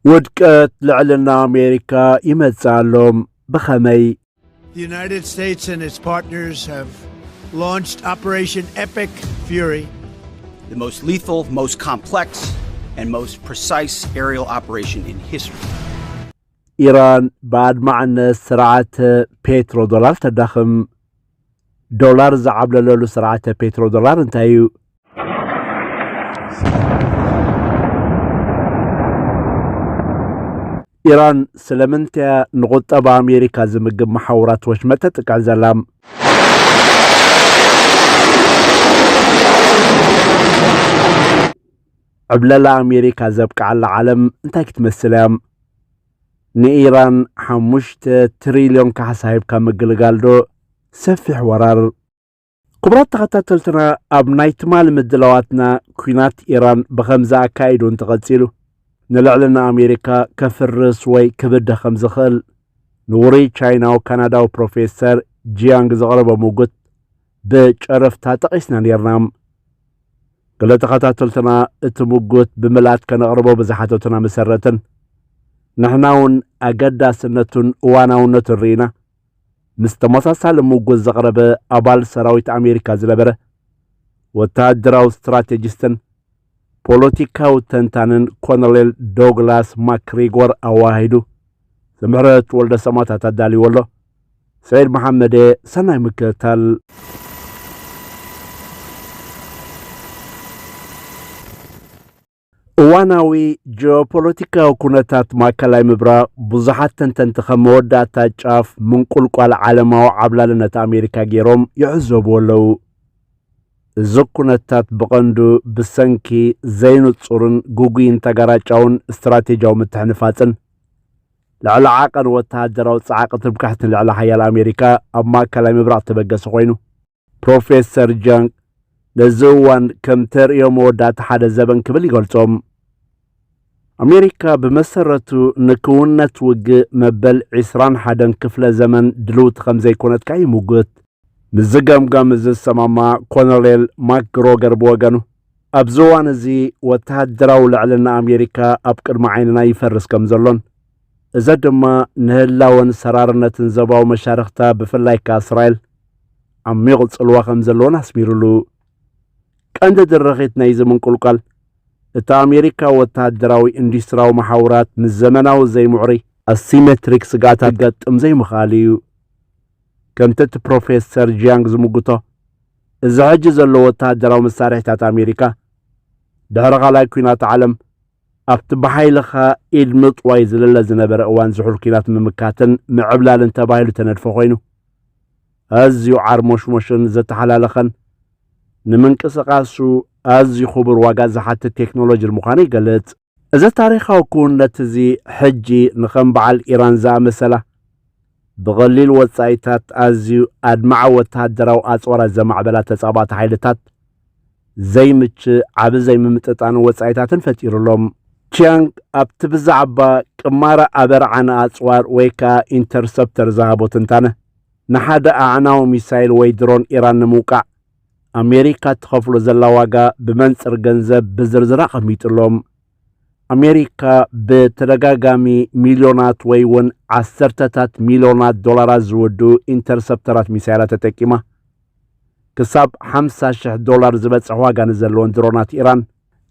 ውድቀት ልዕልና አሜሪካ ይመጻሎም በኸመይ The United States and its partners have launched Operation Epic Fury, the most lethal, most complex, and most precise aerial operation in history. ኢራን በአድማዕነት ስርዓተ ፔትሮ ዶላር ተዳኽም ዶላር ዝዓብለለሉ ስርዓተ ፔትሮ ዶላር እንታይ እዩ? ኢራን ስለምንታይ ንቁጠባ አሜሪካ ዝምግብ መሓውራት ወሽመጥ ተጥቃዕ ዘላም? ዕብለላ አሜሪካ ዘብቅዓላ ዓለም እንታይ ክትመስል እያ? ንኢራን 5 ትሪልዮን ካሕሳሂብካ ምግልጋልዶ ሰፊሕ ወራር። ክቡራት ተኸታተልትና ኣብ ናይ ትማል ምድላዋትና ኩናት ኢራን ብኸምዚ ኣካይዱ እንትቐፂሉ ንልዕልና አሜሪካ ከፍርስ ወይ ክብደ ከም ዝኽእል ንውሩይ ቻይናዊ ካናዳዊ ፕሮፌሰር ጂያንግ ዘቕረበ ሙግት ብጨረፍታ ጠቒስና ነርና። ገለ ተኸታተልትና እቲ ሙግት ብምልኣት ከነቕርቦ ብዝሓተቱና መሰረትን ንሕና እውን ኣገዳስነቱን እዋናውነቱን ርኢና ምስ ተመሳሳሊ ሙግት ዘቕረበ ኣባል ሰራዊት አሜሪካ ዝነበረ ወታደራዊ ስትራቴጂስትን ፖለቲካዊ ተንታንን ኮሎኔል ዶግላስ ማክሪጎር ኣዋሂዱ ዘምሕረት ወልደ ሰማታት ኣዳልይዎ ኣሎ። ሰዒድ መሐመድ ሰናይ ምክትታል። እዋናዊ ጂኦፖለቲካዊ ኩነታት ማእከላይ ምብራቕ ብዙሓት ተንተንቲ ከም መወዳእታ ጫፍ ምንቁልቋል ዓለማዊ ዓብላልነት አሜሪካ ገይሮም ይዕዘብዎ ኣለዉ። እዚ ኩነታት ብቐንዱ ብሰንኪ ዘይንጹርን ጉጉይን ተጋራጫውን እስትራቴጂያዊ ምትሕንፋፅን ልዕሊ ዓቐን ወተሃደራዊ ጸዓቂ ትምካሕትን ልዕሊ ሓያል አሜሪካ ኣብ ማእከላይ ምብራቕ ተበገሰ ኮይኑ ፕሮፌሰር ጃንግ ነዚ እዋን ከም ተርእዮ መወዳእታ ሓደ ዘበን ክብል ይገልጾም። አሜሪካ ብመሰረቱ ንክውነት ውግእ መበል 21 ክፍለ ዘመን ድልውቲ ከም ዘይኮነትካ ይሙግት። ምዝገምጋም ዝሰማማዕ ኮሎኔል ማክግሮገር ብወገኑ ኣብዚ እዋን እዚ ወተሃደራዊ ልዕልና አሜሪካ ኣብ ቅድሚ ዓይንና ይፈርስ ከም ዘሎን እዚ ድማ ንህላወን ሰራርነትን ዘባዊ መሻርክታ ብፍላይ ካ እስራኤል ዓሚቕ ጽልዋ ከም ዘለዎን ኣስሚሩሉ። ቀንዲ ድርኺት ናይዚ ምንቁልቋል እቲ አሜሪካ ወተሃደራዊ ኢንዱስትሪያዊ መሓውራት ምስ ዘመናዊ ዘይምዕሪ ኣሲሜትሪክ ስጋታት ገጥም ዘይምኽኣል እዩ። ከምቲ እቲ ፕሮፌሰር ጂያንግ ዝምግቶ እዚ ሕጂ ዘሎ ወተሃደራዊ መሳርሒታት አሜሪካ ድሕሪ ካልኣይ ኩናት ዓለም ኣብቲ ብሓይልኻ ኢድ ምጥዋይ ዝልለ ዝነበረ እዋን ዝሑል ኩናት ምምካትን ምዕብላልን ተባሂሉ ተነድፎ ኮይኑ ኣዝዩ ዓርሞሽሞሽን ዘተሓላለኸን ንምንቅስቓሱ ኣዝዩ ክቡር ዋጋ ዝሓትት ቴክኖሎጂ ምዃኑ ይገልጽ። እዚ ታሪኻዊ ክውንነት እዚ ሕጂ ንኸም በዓል ኢራን ዝኣመሰላ ብቐሊል ወጻኢታት ኣዝዩ ኣድማዓ ወተሃደራዊ ኣጽዋራት ዘማዕበላ ተጻባቲ ሓይልታት ዘይምችእ ዓብ ዘይምምጥጣን ወጻኢታትን ፈጢሩሎም። ቺያንግ ኣብቲ ብዛዕባ ቅማረ ኣበርዓነ ኣጽዋር ወይ ከዓ ኢንተርሰፕተር ዝሃቦ ትንታነ ንሓደ ኣዕናዊ ሚሳይል ወይ ድሮን ኢራን ንምውቃዕ አሜሪካ ትኸፍሎ ዘላ ዋጋ ብመንጽር ገንዘብ ብዝርዝር ኣቐሚጡሎም። አሜሪካ በተደጋጋሚ ሚሊዮናት ወይ እውን ዓሰርተታት ሚሊዮናት ዶላራት ዝወዱ ኢንተርሰፕተራት ሚሳይላት ተጠቂማ ክሳብ $50,000 ዝበጽሕ ዋጋ ንዘለዎን ድሮናት ኢራን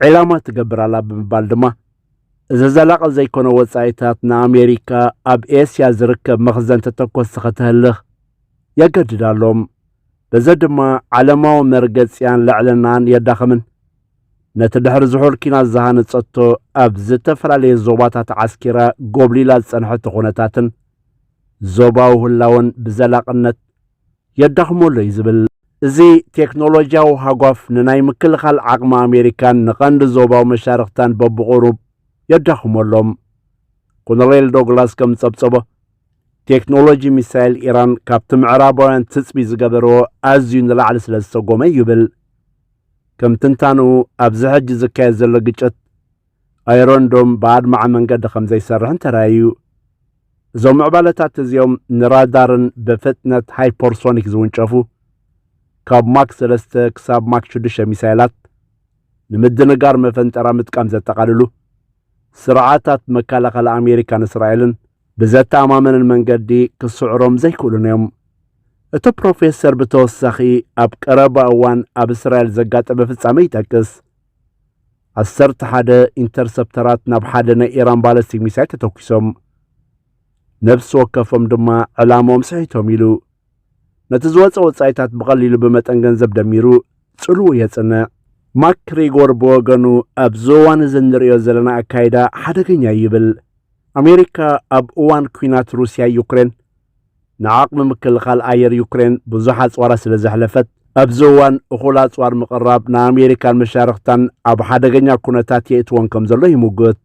ዕላማ ትገብራላ ብምባል ድማ እዚ ዘላቒ ዘይኮነ ወጻኢታት ንአሜሪካ ኣብ ኤስያ ዝርከብ መኽዘን ተተኮስ ክትህልኽ የገድዳሎም። በዚ ድማ ዓለማዊ መርገጽያን ልዕልናን የዳኽምን ነቲ ድሕሪ ዝሑል ኩናት ዝሃነጸቶ ኣብ ዝተፈላለየ ዞባታት ዓስኪራ ጎብሊላ ዝጸንሐቶ ኩነታትን ዞባዊ ህላወን ብዘላቕነት የዳኽመሎ እዩ ዝብል። እዚ ቴክኖሎጂያዊ ሃጓፍ ንናይ ምክልኻል ዓቕሚ አሜሪካን ንቐንዲ ዞባዊ መሻርክታን በብቑሩብ የዳኽመሎም። ኮሎኔል ዶግላስ ከም ጸብጸቦ ቴክኖሎጂ ሚሳይል ኢራን ካብቲ ምዕራባውያን ትጽቢ ዝገበርዎ ኣዝዩ ንላዕሊ ስለ ዝሰጎመ ይብል። ከም ትንታንኡ ኣብዚ ሕጂ ዝካየድ ዘሎ ግጭት ኣይሮንዶም ብኣድማዕ መንገዲ ከም ዘይሰርሕን ተራእዩ። እዞም ምዕባለታት እዚኦም ንራዳርን ብፍጥነት ሃይፐርሶኒክ ዝውንጨፉ ካብ ማክ 3 ክሳብ ማክ 6 ሚሳይላት ንምድንጋር መፈንጠራ ምጥቃም ዘጠቓልሉ ስርዓታት መከላኸሊ ኣሜሪካን እስራኤልን ብዘተኣማመንን መንገዲ ክስዕሮም ዘይክእሉን እዮም። እቲ ፕሮፌሰር ብተወሳኺ ኣብ ቀረባ እዋን ኣብ እስራኤል ዘጋጠመ ፍጻመ ይጠቅስ። 11 ኢንተርሰፕተራት ናብ ሓደ ናይ ኢራን ባለስቲክ ሚሳይል ተተኪሶም ነፍሲ ወከፎም ድማ ዕላሞም ስሒቶም ኢሉ ነቲ ዝወፀ ወጻኢታት ብቐሊሉ ብመጠን ገንዘብ ደሚሩ ጽልው የጽንዕ። ማክሪጎር ብወገኑ ኣብ እዋን እዚ እንሪኦ ዘለና ኣካይዳ ሓደገኛ ይብል። ኣሜሪካ ኣብ እዋን ኩናት ሩስያ ዩክሬን ንዓቕሚ ምክልኻል ኣየር ዩክሬን ብዙሕ ኣጽዋራ ስለ ዘሕለፈት ኣብዚ እዋን እኹል ኣጽዋር ምቕራብ ንኣሜሪካን መሻርክታን ኣብ ሓደገኛ ኩነታት የእትዎን ከም ዘሎ ይምግት።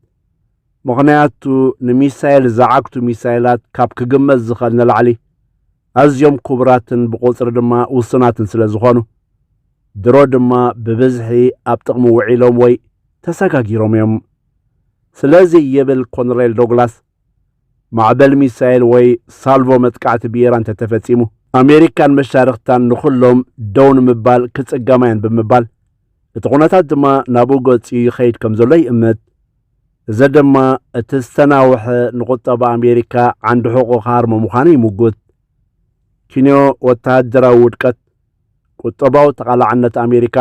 ምኽንያቱ ንሚሳኤል ዝዓግቱ ሚሳኤላት ካብ ክግመት ዝኽእል ንላዕሊ ኣዝዮም ክቡራትን ብቁፅሪ ድማ ውስናትን ስለ ዝኾኑ ድሮ ድማ ብብዝሒ ኣብ ጥቕሚ ውዒሎም ወይ ተሰጋጊሮም እዮም። ስለዚ ይብል ኮሎኔል ዶግላስ ማዕበል ሚሳኤል ወይ ሳልቮ መጥቃዕቲ ብኢራን ተተፈጺሙ ኣሜሪካን መሻርክታን ንኹሎም ደው ንምባል ክጽገማየን ብምባል እቲ ኩነታት ድማ ናብኡ ገጹ ይኸይድ ከም ዘሎ ይእምት። እዚ ድማ እቲ ዝተናውሐ ንቁጠባ ኣሜሪካ ዓንዲ ሕቑቕ ሃርሞ ምዃኑ ይምጉት። ኪንዮ ወተሃደራዊ ውድቀት ቁጠባዊ ተቓላዕነት ኣሜሪካ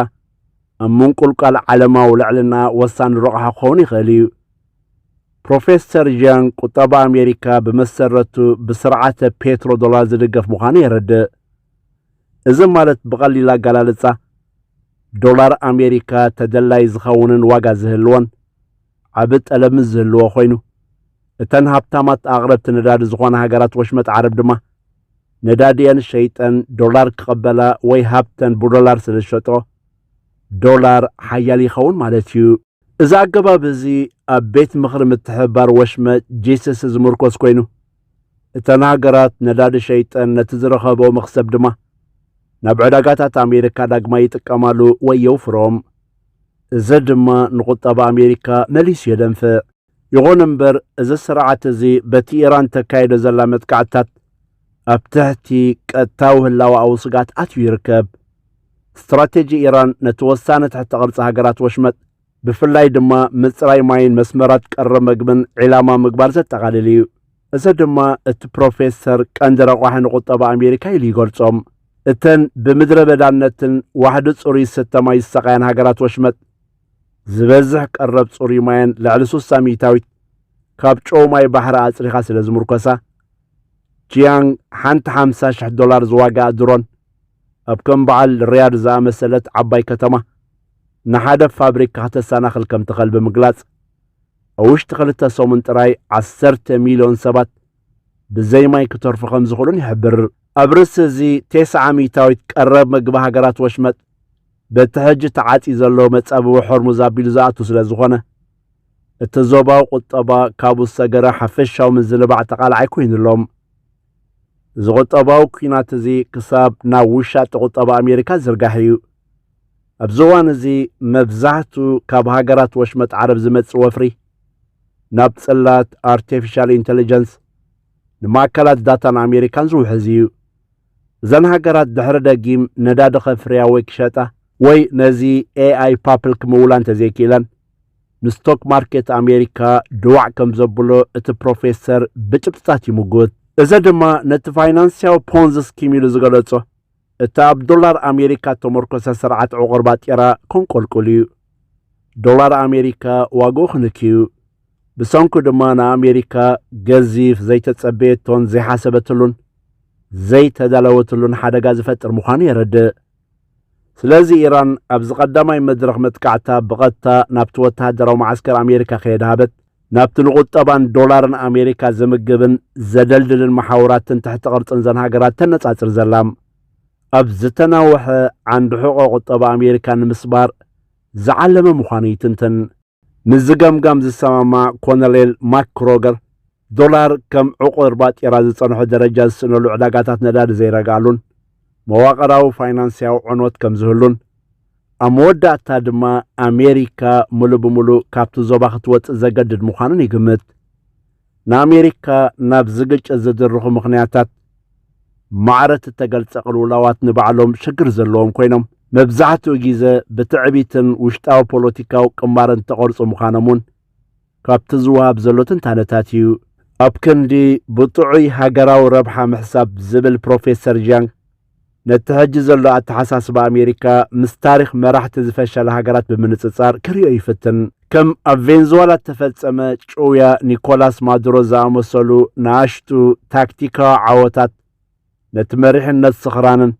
ኣብ ምንቁልቃል ዓለማዊ ልዕልና ወሳኒ ረቕሓ ክኸውን ይኽእል እዩ። ፕሮፌሰር ዣን ቁጠባ ኣሜሪካ ብመሰረቱ ብስርዓተ ፔትሮ ዶላር ዝድገፍ ምዃኑ የረድእ። እዚ ማለት ብቐሊል ኣገላልጻ ዶላር ኣሜሪካ ተደላይ ዝኸውንን ዋጋ ዝህልዎን ዓብ ጠለምን ዝህልዎ ኮይኑ እተን ሃብታማት ኣቕረብቲ ነዳዲ ዝኾነ ሃገራት ወሽመጥ ዓረብ ድማ ነዳድየን ሸይጠን ዶላር ክቐበላ ወይ ሃብተን ብዶላር ስለ ዝሸጦ ዶላር ሓያል ይኸውን ማለት እዩ። እዚ ኣገባብ እዚ ኣብ ቤት ምኽሪ ምትሕብባር ወሽመጥ ጂሰስ ዝምርኮስ ኮይኑ እተን ሃገራት ነዳዲ ሸይጠን ነቲ ዝረኸበኦ መኽሰብ ድማ ናብ ዕዳጋታት ኣሜሪካ ዳግማ ይጥቀማሉ ወይ የውፍሮም። እዚ ድማ ንቁጠባ ኣሜሪካ መሊሱ የደንፍዕ። ይኹን እምበር እዚ ስርዓት እዚ በቲ ኢራን ተካይዶ ዘላ መጥቃዕትታት ኣብ ትሕቲ ቀጥታዊ ህላዋዊ ስጋት ኣትዩ ይርከብ። ስትራቴጂ ኢራን ነቲ ወሳነ ትሕቲ ቅርፂ ሃገራት ወሽመጥ ብፍላይ ድማ ምፅራይ ማይን መስመራት ቀረብ መግብን ዒላማ ምግባር ዘጠቓልል እዩ። እዚ ድማ እቲ ፕሮፌሰር ቀንዲ ረቑሒ ንቁጠባ ኣሜሪካ ኢሉ ይገልጾም። እተን ብምድረ በዳነትን ዋሕዲ ጽሩይ ዝስተ ማይ ዝሰቓያን ሃገራት ወሽመጥ ዝበዝሕ ቀረብ ጽሩይ ማይን ልዕሊ 60 ሚእታዊት ካብ ጨው ማይ ባሕሪ ኣጽሪኻ ስለ ዝምርኮሳ ጂያንግ ሓንቲ $50,000 ዝዋጋኣ ድሮን ኣብ ከም በዓል ሪያድ ዝኣመሰለት ዓባይ ከተማ ንሓደ ፋብሪካ ከተሰናኽል ከም ትኽእል ብምግላጽ ኣብ ውሽጢ 2 ሰሙን ጥራይ 10 ሚልዮን ሰባት ብዘይ ማይ ክተርፉ ከም ዝኽእሉን ይሕብር። ኣብ ርእሲ እዚ 9 ሚእታዊት ቀረብ ምግቢ ሃገራት ወሽመጥ በቲ ሕጂ ተዓጺ ዘሎ መጻብቢ ሆርሙዝ ኣቢሉ ዝኣቱ ስለ ዝኾነ እቲ ዞባዊ ቁጠባ ካብኡ ዝሰገረ ሓፈሻዊ ምዝልባዕ ተቓላዓይ ኮይኑሎም። እዚ ቁጠባዊ ኩናት እዚ ክሳብ ናብ ውሻጢ ቁጠባ ኣሜሪካ ዝርጋሕ እዩ። ኣብዚ እዋን እዚ መብዛሕትኡ ካብ ሃገራት ወሽመጥ ዓረብ ዝመጽእ ወፍሪ ናብ ጽላት ኣርቲፊሻል ኢንተሊጀንስ ንማእከላት ዳታን ኣሜሪካን ዝውሕዝ እዩ። እዘን ሃገራት ድሕሪ ደጊም ነዳዲ ኸፍርያ ወይ ክሸጣ ወይ ነዚ ኤኣይ ፓፕል ክምውላ እንተዘይክኢለን ንስቶክ ማርኬት ኣሜሪካ ድዋዕ ከም ዘብሎ እቲ ፕሮፌሰር ብጭብጥታት ይምጉት። እዚ ድማ ነቲ ፋይናንስያዊ ፖንዚ ስኪም ኢሉ ዝገለጾ እቲ ኣብ ዶላር ኣሜሪካ ተመርኮሰ ስርዓት ዕቑር ባጢራ ከንቆልቁል እዩ። ዶላር ኣሜሪካ ዋግኡ ክንክዩ ብሰንኩ ድማ ንኣሜሪካ ገዚፍ ዘይተጸበየቶን ዘይሓሰበትሉን ዘይተዳለወትሉን ሓደጋ ዝፈጥር ምዃኑ የረድእ። ስለዚ ኢራን ኣብዚ ቀዳማይ መድረኽ መጥቃዕታ ብቐጥታ ናብቲ ወተሃደራዊ ማዓስከር ኣሜሪካ ከየድሃበት ናብቲ ንቁጠባን ዶላርን ኣሜሪካ ዝምግብን ዘደልድልን መሓውራትን ትሕቲ ቅርፅን ዘን ሃገራት ተነጻጽር ዘላም ኣብ ዝተናውሐ ዓንዲ ሕቑቕ ቁጠባ ኣሜሪካ ንምስባር ዝዓለመ ምዃኑ ይትንትን። ምዝገምጋም ዝሰማማዕ ኮሎኔል ማክሮገር ዶላር ከም ዕቑር ባጢራ ዝጸንሖ ደረጃ ዝስእነሉ ዕዳጋታት ነዳዲ ዘይረግኣሉን መዋቕራዊ ፋይናንስያዊ ዕንወት ከም ዝህሉን ኣብ መወዳእታ ድማ ኣሜሪካ ሙሉእ ብምሉእ ካብቲ ዞባ ክትወፅእ ዘገድድ ምዃኑን ይግምት። ንኣሜሪካ ናብ ዝግጭት ዝድርኹ ምኽንያታት ማዕረት እተገልጸ ቅልውላዋት ንባዕሎም ሽግር ዘለዎም ኮይኖም መብዛሕትኡ ግዜ ብትዕቢትን ውሽጣዊ ፖለቲካዊ ቅማርን ተቐርጹ ምዃኖም እውን ካብቲ ዝዋሃብ ዘሎ ትንታነታት እዩ ኣብ ክንዲ ብጥዑይ ሃገራዊ ረብሓ ምሕሳብ ዝብል ፕሮፌሰር ጃንግ ነቲ ሕጂ ዘሎ ኣተሓሳስባ ኣሜሪካ ምስ ታሪክ መራሕቲ ዝፈሸለ ሃገራት ብምንጽጻር ክሪኦ ይፍትን ከም ኣብ ቬንዙዌላ ተፈጸመ ጩውያ ኒኮላስ ማዱሮ ዝኣመሰሉ ንኣሽቱ ታክቲካዊ ዓወታት ነቲ መሪሕነት ስኽራንን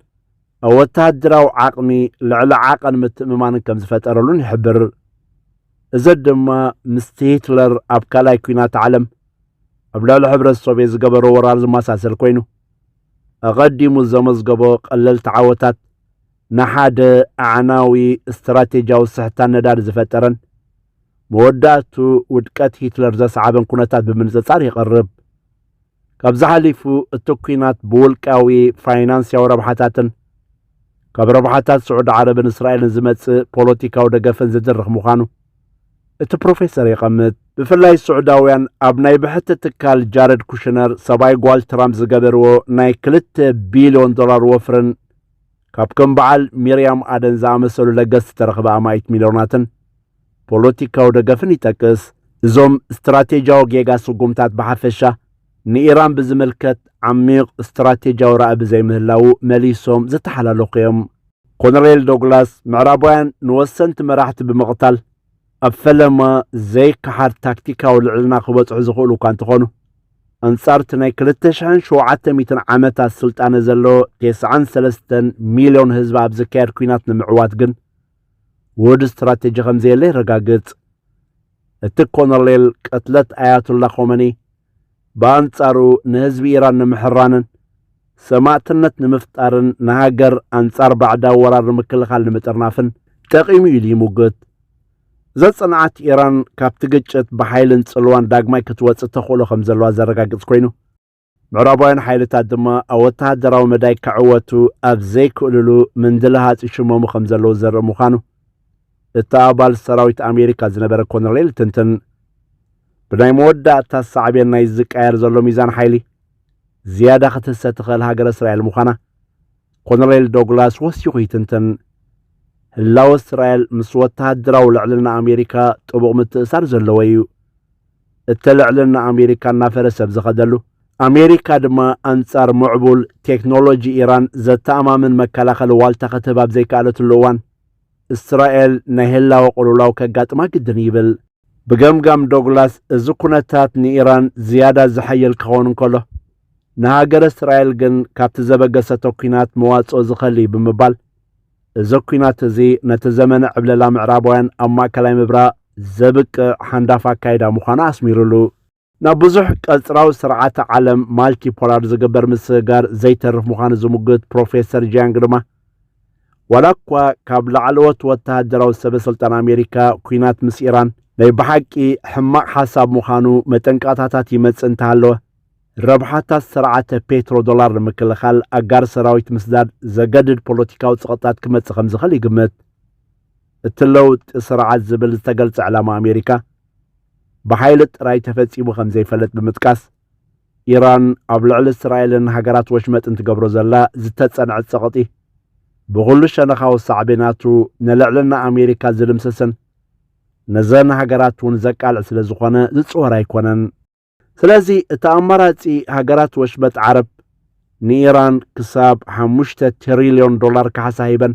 ኣብ ወተሃደራዊ ዓቕሚ ልዕሊ ዓቐን ምትእምማንን ከም ዝፈጠረሉን ይሕብር እዚ ድማ ምስቲ ሂትለር ኣብ ካልኣይ ኩናት ዓለም ኣብ ልዕሊ ሕብረት ሶቪየት ዝገበሮ ወራር ዝመሳሰል ኮይኑ ኣቐዲሙ ዘመዝገቦ ቀለልቲ ዓወታት ንሓደ ኣዕናዊ እስትራቴጂያዊ ስሕታን ነዳዲ ዝፈጠረን መወዳእቱ ውድቀት ሂትለር ዘሰዓበን ኩነታት ብምንጽጻር ይቐርብ ካብዚ ሓሊፉ እቲ ኩናት ብውልቃዊ ፋይናንስያዊ ረብሓታትን ካብ ረብሓታት ስዑድ ዓረብን እስራኤልን ዝመጽእ ፖለቲካዊ ደገፍን ዝድርኽ ምዃኑ እቲ ፕሮፌሰር ይቐምጥ ብፍላይ ስዑዳውያን ኣብ ናይ ብሕቲ ትካል ጃረድ ኩሽነር ሰብኣይ ጓል ትራምፕ ዝገበርዎ ናይ 2 ቢልዮን ዶላር ወፍርን ካብ ከም በዓል ሚርያም ኣደን ዝኣመሰሉ ለገስቲ ተረኽበ ኣማይት ሚልዮናትን ፖለቲካዊ ደገፍን ይጠቅስ እዞም እስትራቴጂያዊ ጌጋ ስጉምታት ብሓፈሻ ንኢራን ብዝምልከት ዓሚቕ እስትራቴጂያዊ ራእይ ብዘይምህላው መሊሶም ዝተሓላለኹ እዮም ኮሎኔል ዶግላስ ምዕራባውያን ንወሰንቲ መራሕቲ ብምቕታል ኣብ ፈለማ ዘይከሓድ ታክቲካዊ ልዕልና ክበጽሑ ዝኽእሉ እኳ እንተኾኑ ኣንጻርቲ ናይ 2700 ዓመታት ስልጣነ ዘለዎ 93 ሚልዮን ህዝቢ ኣብ ዝካየድ ኩናት ንምዕዋት ግን ውህድ እስትራቴጂ ከምዘየለ ይረጋግጽ እቲ ኮሎኔል ቀትለት ኣያቱላ ኾመኒ በአንጻሩ ንህዝቢ ኢራን ንምሕራንን ሰማዕትነት ንምፍጣርን ንሃገር አንጻር ባዕዳዊ ወራር ንምክልኻል ንምጥርናፍን ጠቂሙ ኢሉ ይሙግት ዘጽንዓት ኢራን ካብቲ ግጭት ብሓይልን ጽልዋን ዳግማይ ክትወጽእ ተኽእሎ ከም ዘለዋ ዘረጋግጽ ኮይኑ ምዕራባውያን ሓይልታት ድማ ኣብ ወተሃደራዊ መዳይ ክዕወቱ ኣብ ዘይክእልሉ ምንድልሃፅ ይሽመሙ ከም ዘለዉ ዘርኢ ምዃኑ እቲ ኣባል ሰራዊት ኣሜሪካ ዝነበረ ኮሎኔል ትንትን ብናይ መወዳእታ ሳዕቤን ናይ ዝቃየር ዘሎ ሚዛን ሓይሊ ዝያዳ ክትህሰ ትኽእል ሃገር እስራኤል ምዃና ኮሎኔል ዶግላስ ወሲኹ ይትንትን ህላወ እስራኤል ምስ ወተሃደራዊ ልዕልና ኣሜሪካ ጥቡቕ ምትእሳር ዘለዎ እዩ እቲ ልዕልና ኣሜሪካ እናፈረሰ ዝኸደሉ ኣሜሪካ ድማ አንጻር ምዕቡል ቴክኖሎጂ ኢራን ዘተኣማምን መከላኸሊ ዋልታ ክትህብ ኣብ ዘይከኣለትሉ እዋን እስራኤል ናይ ህላወ ቁልውላው ከጋጥማ ግድን ይብል ብገምጋም ዶግላስ እዚ ኩነታት ንኢራን ዝያዳ ዝሓየል ክኸውን እንከሎ ንሃገር እስራኤል ግን ካብቲ ዘበገሰቶ ኩናት መዋጽኦ ዝኸሊ ብምባል እዚ ኩናት እዚ ነቲ ዘመነ ዕብለላ ምዕራባውያን ኣብ ማእከላይ ምብራቕ ዘብቅዕ ሓንዳፍ ኣካይዳ ምዃኑ ኣስሚሩሉ ናብ ብዙሕ ቀጽራዊ ስርዓተ ዓለም ማልቲፖላር ዝግበር ምስጋር ዘይተርፍ ምዃኑ ዝሙግት ፕሮፌሰር ጃንግ ድማ ዋላ እኳ ካብ ላዕለዎት ወተሃደራዊ ሰበስልጣን ኣሜሪካ ኩናት ምስ ኢራን ናይ ብሓቂ ሕማቕ ሓሳብ ምዃኑ መጠንቀቕታታት ይመጽእ እንተሃለወ ረብሓታት ስርዓተ ፔትሮ ዶላር ንምክልኻል ኣጋር ሰራዊት ምስዳድ ዘገድድ ፖለቲካዊ ፀቕጣት ክመጽእ ከም ዝኽእል ይግምት እቲ ለውጢ ስርዓት ዝብል ዝተገልጸ ዕላማ ኣሜሪካ ብሓይሊ ጥራይ ተፈጺሙ ከም ዘይፈለጥ ብምጥቃስ ኢራን ኣብ ልዕሊ እስራኤልን ሃገራት ወሽመጥን ትገብሮ ዘላ ዝተጸንዐ ፀቕጢ ብኹሉ ሸነኻዊ ሳዕቤናቱ ንልዕልና ኣሜሪካ ዝድምስስን ነዘን ሃገራት እውን ዘቃልዕ ስለ ዝኾነ ዝፅወር ኣይኮነን ስለዚ እቲ ኣማራጺ ሃገራት ወሽመጥ ዓረብ ንኢራን ክሳብ 5 ትሪልዮን ዶላር ካሕሳሂበን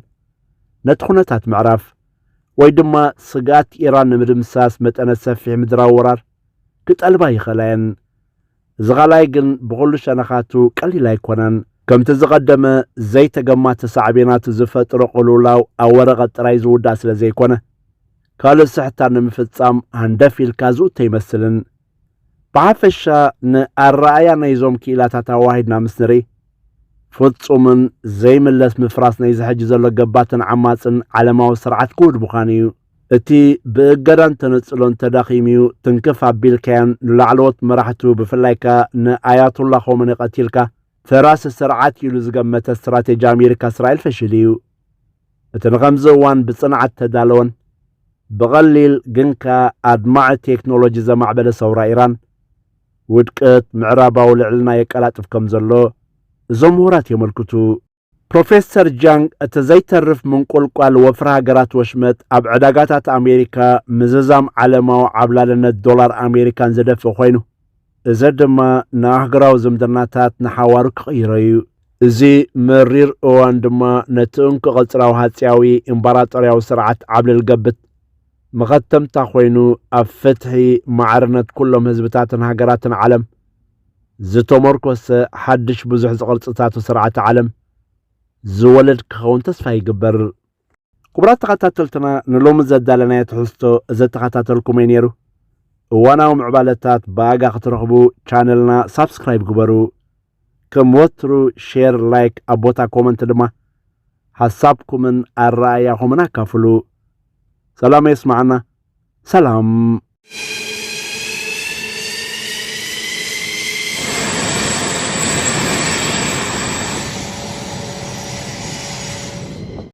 ነቲ ኩነታት ምዕራፍ ወይ ድማ ስጋት ኢራን ንምድምሳስ መጠነ ሰፊሕ ምድራዊ ወራር ክጠልባ ይኽእላየን እዚ ኻልኣይ ግን ብኹሉ ሸነኻቱ ቀሊል ኣይኮነን ከምቲ ዝቐደመ ዘይተገማተ ሳዕቤናቱ ዝፈጥሮ ቁልውላው ኣብ ወረቐት ጥራይ ዝውዳእ ስለ ዘይኮነ ካልእ ስሕታት ንምፍጻም ሃንደፍ ኢልካ ዝኡተ ይመስልን ብሓፈሻ ንኣረኣያ ናይዞም ክኢላታት ኣዋሂድና ምስ ንርኢ ፍጹምን ዘይምለስ ምፍራስ ናይ ዝሕጂ ዘሎ ገባትን ዓማፅን ዓለማዊ ስርዓት ክውድ ምዃኑ እዩ እቲ ብእገዳን ተነጽሎን ተዳኺሙ ትንክፍ ኣቢልካያን ንላዕለዎት መራሕቱ ብፍላይካ ንኣያቱላ ኾመኒ ቀቲልካ ፈራሲ ስርዓት ኢሉ ዝገመተ እስትራቴጂ ኣሜሪካ እስራኤል ፈሽል እዩ እቲ ንኸምዚ እዋን ብጽንዓት ተዳለወን ብቐሊል ግንካ ኣድማዕ ቴክኖሎጂ ዘማዕበለ ሰውራ ኢራን ውድቀት ምዕራባዊ ልዕልና የቀላጥፍ ከም ዘሎ እዞም ምሁራት የመልክቱ ፕሮፌሰር ጃንግ እተዘይተርፍ ምንቁልቋል ወፍራ ሃገራት ወሽመጥ ኣብ ዕዳጋታት ኣሜሪካ ምዝዛም ዓለማዊ ዓብላልነት ዶላር ኣሜሪካን ዘደፍእ ኮይኑ እዚ ድማ ንኣህጉራዊ ዝምድናታት ንሓዋሩ ክቕይሮ እዩ እዚ መሪር እዋን ድማ ነቲ እንኩ ቕፅራዊ ሃፅያዊ ኢምባራጦርያዊ ስርዓት ዓብልል ገብት መኸተምታ ኮይኑ ኣብ ፍትሒ ማዕርነት ኩሎም ህዝብታትን ሃገራትን ዓለም ዝተመርኮሰ ሓድሽ ብዙሕ ዝቕርፅታቱ ስርዓት ዓለም ዝወለድ ክኸውን ተስፋ ይግበር ክቡራት ተኸታተልትና ንሎሚ ዘዳለናዮ ትሕዝቶ ዘተኸታተልኩም ነይሩ እዋናዊ ምዕባለታት ብኣጋ ክትረኽቡ ቻነልና ሳብስክራይብ ግበሩ ከም ወትሩ ሼር ላይክ ኣቦታ ኮመንት ድማ ሓሳብኩምን ኣረኣያኹምን ኣካፍሉ ሰላም ይስማዓና ሰላም